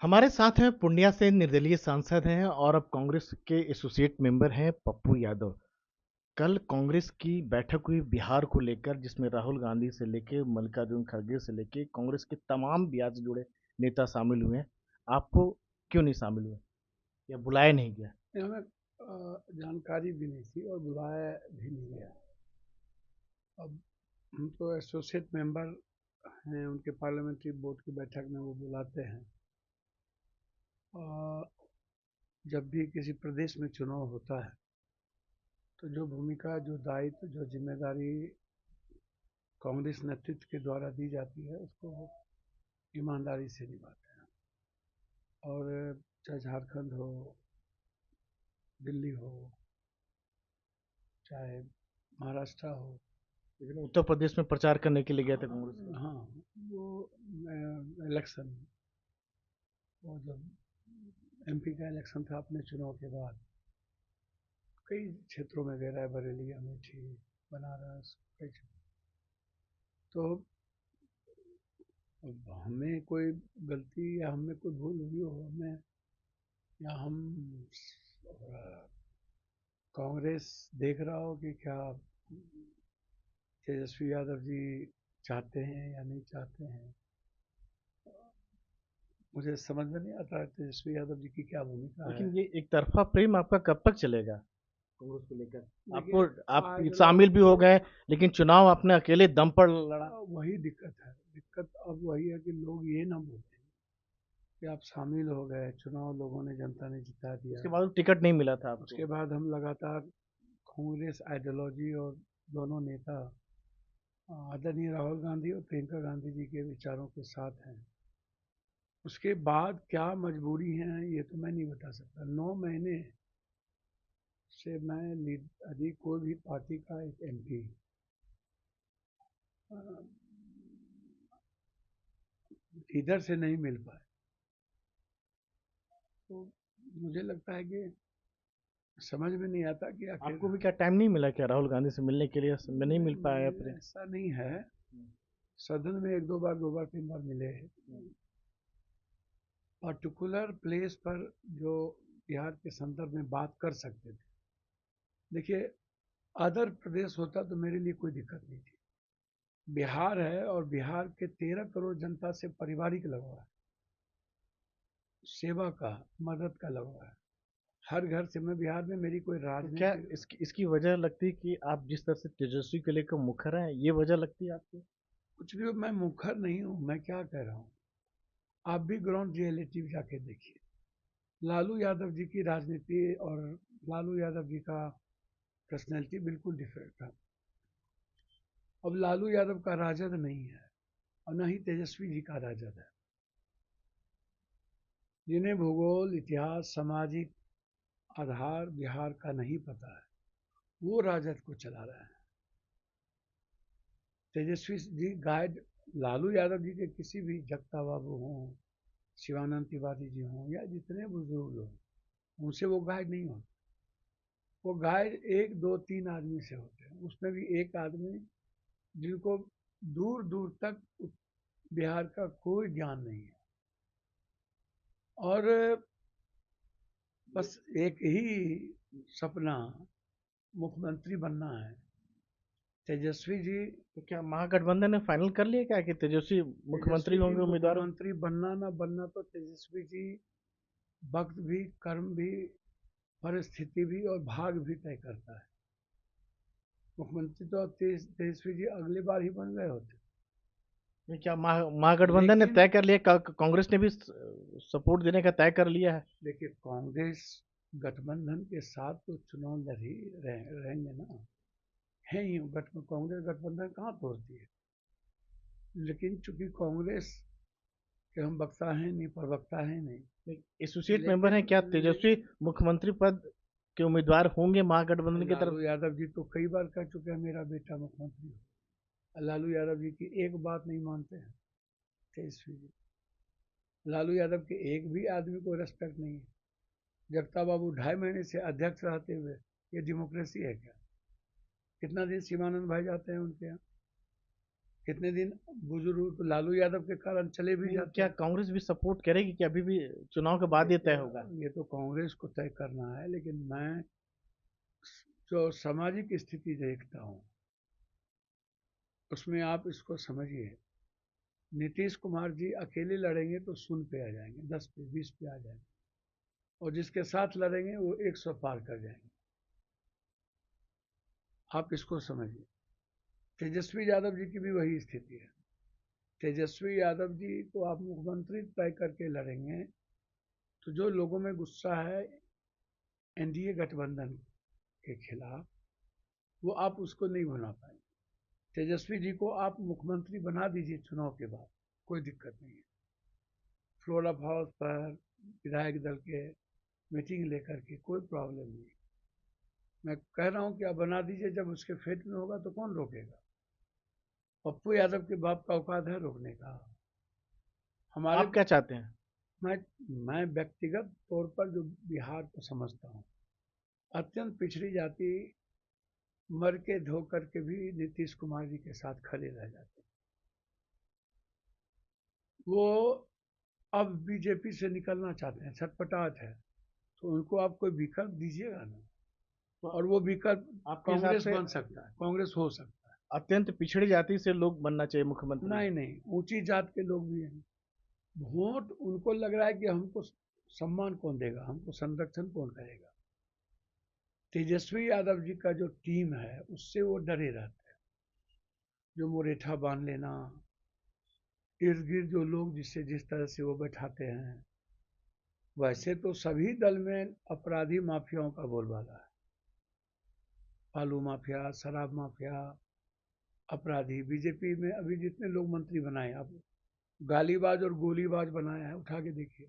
हमारे साथ हैं पूर्णिया से निर्दलीय सांसद हैं और अब कांग्रेस के एसोसिएट मेंबर हैं पप्पू यादव। कल कांग्रेस की बैठक हुई बिहार को लेकर, जिसमें राहुल गांधी से लेके मल्लिकार्जुन खड़गे से लेके कांग्रेस के तमाम बिहार से जुड़े नेता शामिल हुए हैं। आपको क्यों नहीं शामिल हुए या बुलाया नहीं गया? हमें जानकारी भी नहीं थी और बुलाया भी नहीं गया। अब हम तो एसोसिएट मेंबर हैं, उनके पार्लियामेंट्री बोर्ड की बैठक में वो बुलाते हैं। और जब भी किसी प्रदेश में चुनाव होता है तो जो भूमिका, जो दायित्व, जो जिम्मेदारी कांग्रेस नेतृत्व के द्वारा दी जाती है उसको वो ईमानदारी से निभाते हैं। और चाहे झारखंड हो, दिल्ली हो, चाहे महाराष्ट्र हो। लेकिन उत्तर प्रदेश में प्रचार करने के लिए गया था कांग्रेस का। हाँ, वो इलेक्शन, वो जब एमपी का इलेक्शन था अपने चुनाव के बाद कई क्षेत्रों में गए, रायबरेली, अमेठी, बनारस, कई क्षेत्र। तो अब हमें कोई गलती या हमें कोई भूल हुई हो, हमें या हम कांग्रेस देख रहा हो कि क्या तेजस्वी यादव जी चाहते हैं या नहीं चाहते हैं, मुझे समझ में नहीं आता है तेजस्वी यादव जी की क्या भूमिका है। लेकिन ये एक तरफा प्रेम आपका कब तक चलेगा कांग्रेस को लेकर? देखिए, आपको आप शामिल भी आइडियोलॉजी हो और गए, लेकिन चुनाव आपने अकेले दम पर लड़ा। वही दिक्कत है। दिक्कत अब वही है कि लोग ये ना बोलें कि आप शामिल हो गए, चुनाव लोगों ने, जनता ने जिता उसके दिया। बाद टिकट नहीं मिला था आपको। उसके बाद हम लगातार कांग्रेस आइडियोलॉजी और दोनों नेता आदरणीय राहुल गांधी और प्रियंका गांधी जी के विचारों के साथ हैं। उसके बाद क्या मजबूरी है ये तो मैं नहीं बता सकता। 9 महीने से मैं लीड अभी कोई भी पार्टी का एक एमपी लीडर से नहीं मिल पाए। तो मुझे लगता है कि समझ में नहीं आता कि आखिर आपको भी क्या टाइम नहीं मिला क्या राहुल गांधी से मिलने के लिए? समय नहीं मिल पाया नहीं, फिर? ऐसा नहीं है। सदन में एक दो बार 3 बार मिले हैं। पर्टिकुलर प्लेस पर जो बिहार के संदर्भ में बात कर सकते थे। देखिए, अदर प्रदेश होता तो मेरे लिए कोई दिक्कत नहीं थी। बिहार है और बिहार के 13 करोड़ जनता से पारिवारिक लगाव है, सेवा का, मदद का लगाव है। हर घर से, मैं बिहार में मेरी कोई तो क्या राजनीतिक इसकी वजह लगती है कि आप जिस तरह से तेजस्वी को लेकर मुखर हैं, ये वजह लगती है आपको? कुछ भी हो, मैं मुखर नहीं हूँ। मैं क्या कह रहा हूँ, आप भी ग्राउंड रियलिटी जाके देखिए। लालू यादव जी की राजनीति और लालू यादव जी का पर्सनैलिटी बिल्कुल डिफरेंट था। अब लालू यादव का राजद नहीं है और न ही तेजस्वी जी का राजद है। जिन्हें भूगोल, इतिहास, सामाजिक आधार बिहार का नहीं पता है, वो राजद को चला रहे हैं। तेजस्वी जी गाइड लालू यादव जी के किसी भी, जगता बाबू हों, शिवानंद तिवारी जी हों, या जितने बुजुर्ग हों, उनसे वो गाइड नहीं होते। वो गाइड एक दो तीन आदमी से होते हैं, उसमें भी एक आदमी जिनको दूर दूर तक बिहार का कोई ज्ञान नहीं है। और बस एक ही सपना, मुख्यमंत्री बनना है। तेजस्वी जी, तो क्या महागठबंधन ने फाइनल कर लिया क्या कि तेजस्वी मुख्यमंत्री तेजस्वी जी होंगे उम्मीदवार? मुख्यमंत्री बनना ना बनना तो तेजस्वी जी वक्त भी, कर्म भी, परिस्थिति भी और भाग भी तय करता है। मुख्यमंत्री तो अब तेजस्वी जी अगली बार ही बन गए होते। ये क्या महागठबंधन ने लेकिन तय कर लिया? कांग्रेस ने भी सपोर्ट देने का तय कर लिया है? देखिए, कांग्रेस गठबंधन के साथ तो चुनाव लड़ ही रहेंगे ना। है ही कांग्रेस गठबंधन कहाँ तोड़ती है। लेकिन चूंकि कांग्रेस के हम वक्ता हैं नहीं, प्रवक्ता हैं नहीं। एसोसिएट मेंबर हैं, लेकिन क्या ले, तेजस्वी मुख्यमंत्री पद के उम्मीदवार होंगे महागठबंधन की लालू तरफ? यादव जी तो कई बार कह चुके हैं मेरा बेटा मुख्यमंत्री हो। लालू यादव जी की एक बात नहीं मानते हैं तेजस्वी जी। लालू यादव के एक भी आदमी को रेस्पेक्ट नहीं है। जगता बाबू 2.5 महीने से अध्यक्ष रहते हुए, ये डेमोक्रेसी है क्या? कितना दिन शिवानंद भाई जाते हैं उनके यहाँ? कितने दिन बुजुर्ग तो लालू यादव के कारण चले भी जाते क्या हैं। कांग्रेस भी सपोर्ट करेगी कि अभी भी चुनाव के बाद ये तय होगा? ये तो कांग्रेस को तय करना है, लेकिन मैं जो सामाजिक स्थिति देखता हूँ उसमें आप इसको समझिए। नीतीश कुमार जी अकेले लड़ेंगे तो 0 पे आ जाएंगे, 10 पे 20 पे आ जाएंगे, और जिसके साथ लड़ेंगे वो 100 पार कर जाएंगे। आप इसको समझिए। तेजस्वी यादव जी की भी वही स्थिति है। तेजस्वी यादव जी को आप मुख्यमंत्री तय करके लड़ेंगे तो जो लोगों में गुस्सा है एनडीए गठबंधन के खिलाफ, वो आप उसको नहीं बना पाएंगे। तेजस्वी जी को आप मुख्यमंत्री बना दीजिए चुनाव के बाद, कोई दिक्कत नहीं है। फ्लोर ऑफ हाउस पर विधायक दल के मीटिंग लेकर के कोई प्रॉब्लम नहीं। मैं कह रहा हूँ कि आप बना दीजिए, जब उसके फेट में होगा तो कौन रोकेगा? पप्पू यादव के बाप का औकात है रोकने का? हमारे आप क्या चाहते हैं? मैं मैं व्यक्तिगत तौर पर जो बिहार को समझता हूँ, अत्यंत पिछड़ी जाति मर के धो करके भी नीतीश कुमार जी के साथ खड़े रह जाते हैं। वो अब बीजेपी से निकलना चाहते हैं, छटपटाहट है, तो उनको आप कोई विकल्प दीजिएगा ना। तो और वो विकल्प आपके हिसाब कांग्रेस से बन सकता है, कांग्रेस हो सकता है। अत्यंत पिछड़ी जाति से लोग बनना चाहिए मुख्यमंत्री? नहीं नहीं, ऊंची जात के लोग भी हैं। वोट उनको लग रहा है कि हमको सम्मान कौन देगा, हमको संरक्षण कौन करेगा। तेजस्वी यादव जी का जो टीम है उससे वो डरे रहते हैं। जो मुरेठा बांध लेना, इर्द गिर्द जो लोग जिससे जिस तरह से वो बैठाते हैं, वैसे तो सभी दल में अपराधी माफियाओं का बोलबाला है। बालू माफिया, शराब माफिया, अपराधी। बीजेपी में अभी जितने लोग मंत्री बनाए, आप गालीबाज और गोलीबाज बनाया है, उठा के देखिए।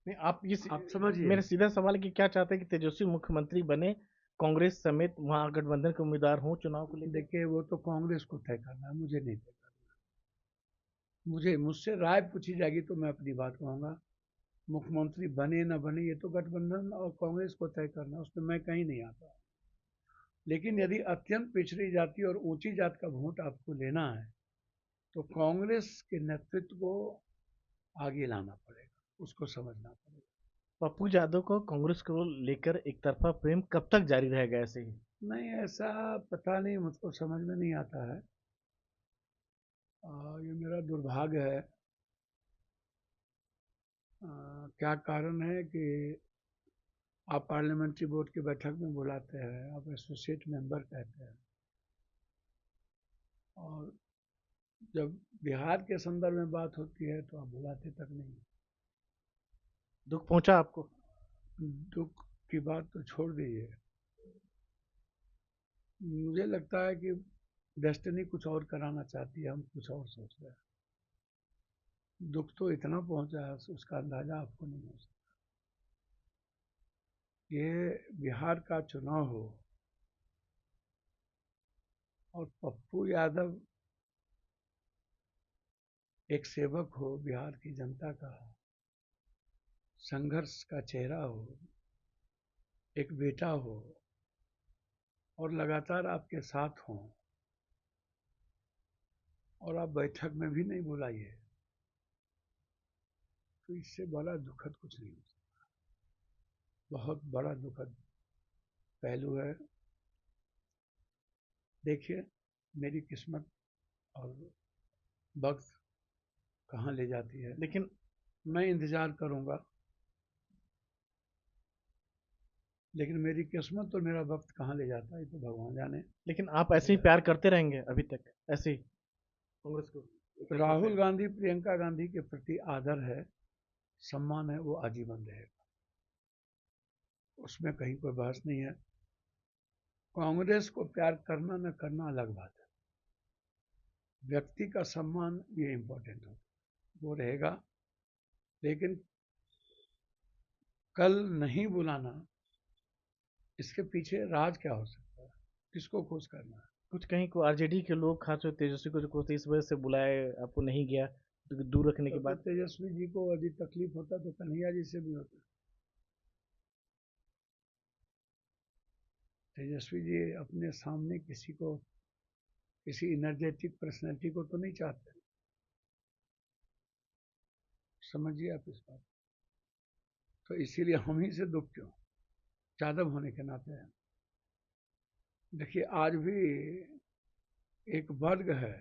नहीं, आप ये आप समझिए। मेरा सीधा सवाल है कि क्या चाहते हैं कि तेजस्वी मुख्यमंत्री बने, कांग्रेस समेत महागठबंधन के उम्मीदवार हों चुनाव को लेकर? देखिए वो तो कांग्रेस को तय करना है, मुझे नहीं तय करना। मुझसे राय पूछी जाएगी तो मैं अपनी बात कहूँगा। मुख्यमंत्री बने ना बने ये तो गठबंधन और कांग्रेस को तय करना है, उसमें मैं कहीं नहीं आता। लेकिन यदि अत्यंत पिछड़ी जाति और ऊंची जात का वोट आपको लेना है तो कांग्रेस के नेतृत्व को आगे लाना पड़ेगा, उसको समझना पड़ेगा। पप्पू यादव को कांग्रेस को लेकर एक तरफा प्रेम कब तक जारी रहेगा ऐसे ही? नहीं, ऐसा पता नहीं, मुझको समझ में नहीं आता है। ये मेरा दुर्भाग्य है। क्या कारण है कि आप पार्लियामेंट्री बोर्ड की बैठक में बुलाते हैं, आप एसोसिएट मेंबर कहते हैं, और जब बिहार के संदर्भ में बात होती है तो आप बुलाते तक नहीं। दुख पहुंचा आपको? दुख की बात तो छोड़ दीजिए। मुझे लगता है कि डेस्टिनी कुछ और कराना चाहती है, हम कुछ और सोच रहे हैं। दुख तो इतना पहुंचा है उसका अंदाजा आपको नहीं हो सकता। ये बिहार का चुनाव हो और पप्पू यादव एक सेवक हो बिहार की जनता का, संघर्ष का चेहरा हो, एक बेटा हो, और लगातार आपके साथ हों, और आप बैठक में भी नहीं बुलाइए, तो इससे बड़ा दुखद कुछ नहीं हो सकता। बहुत बड़ा दुखद पहलू है। देखिए मेरी किस्मत और वक्त कहाँ ले जाती है, लेकिन मैं इंतज़ार करूँगा। लेकिन मेरी किस्मत और मेरा वक्त कहाँ ले जाता है ये तो भगवान जाने। लेकिन आप ऐसे ही प्यार करते रहेंगे अभी तक ऐसे ही कांग्रेस को? राहुल गांधी प्रियंका गांधी के प्रति आदर है, सम्मान है, वो आजीवन रहेगा, उसमें कहीं कोई बहस नहीं है। कांग्रेस को प्यार करना न करना अलग बात है, व्यक्ति का सम्मान ये इम्पोर्टेंट होता है, वो रहेगा। लेकिन कल नहीं बुलाना, इसके पीछे राज क्या हो सकता है, किसको खुश करना है? कुछ कहीं को आरजेडी के लोग खासकर तेजस्वी को इस वजह से बुलाए, आपको नहीं गया तो दूर रखने के तो बाद? तेजस्वी जी को यदि तकलीफ होता तो कन्हैया जी से भी होता। तेजस्वी जी अपने सामने किसी को किसी इनर्जेटिक पर्सनैलिटी को तो नहीं चाहते। समझिए आप इस बात। तो इसीलिए हम ही से दुख क्यों, यादव होने के नाते हैं। देखिए आज भी एक वर्ग है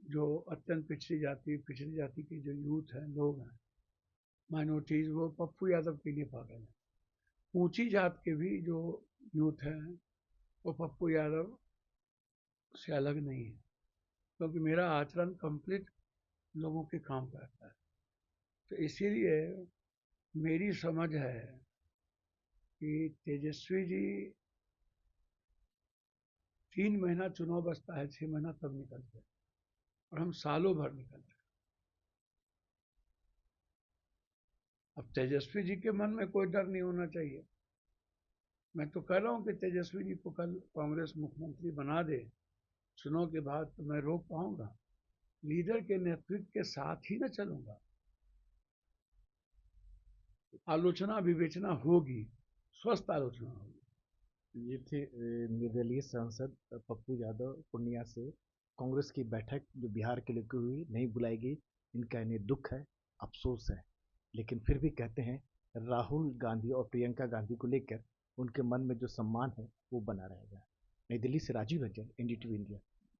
जो अत्यंत पिछड़ी जाति के जो यूथ हैं, लोग हैं, माइनॉरिटीज, वो पप्पू यादव के लिए पागल हैं। ऊंची जात के भी जो यूथ हैं वो पप्पू यादव से अलग नहीं है, क्योंकि मेरा आचरण कंप्लीट लोगों के काम करता है। तो इसीलिए मेरी समझ है कि तेजस्वी जी 3 महीना चुनाव बचता है, 6 महीना तब निकलते हैं, और हम सालों भर निकलते हैं। अब तेजस्वी जी के मन में कोई डर नहीं होना चाहिए। मैं तो कह रहा हूँ कि तेजस्वी जी को कल कांग्रेस मुख्यमंत्री बना दे चुनाव के बाद, तो मैं रोक पाऊंगा? लीडर के नेतृत्व के साथ ही न चलूंगा। आलोचना विवेचना होगी, स्वस्थ आलोचना होगी। ये थे निर्दलीय सांसद पप्पू यादव पूर्णिया से। कांग्रेस की बैठक जो बिहार के लिए हुई नहीं बुलाई गई, इनका इन्हें दुख है, अफसोस है, लेकिन फिर भी कहते हैं राहुल गांधी और प्रियंका गांधी को लेकर उनके मन में जो सम्मान है वो बना रहेगा। नई दिल्ली से राजीव रंजन, एनडीटीवी इंडिया।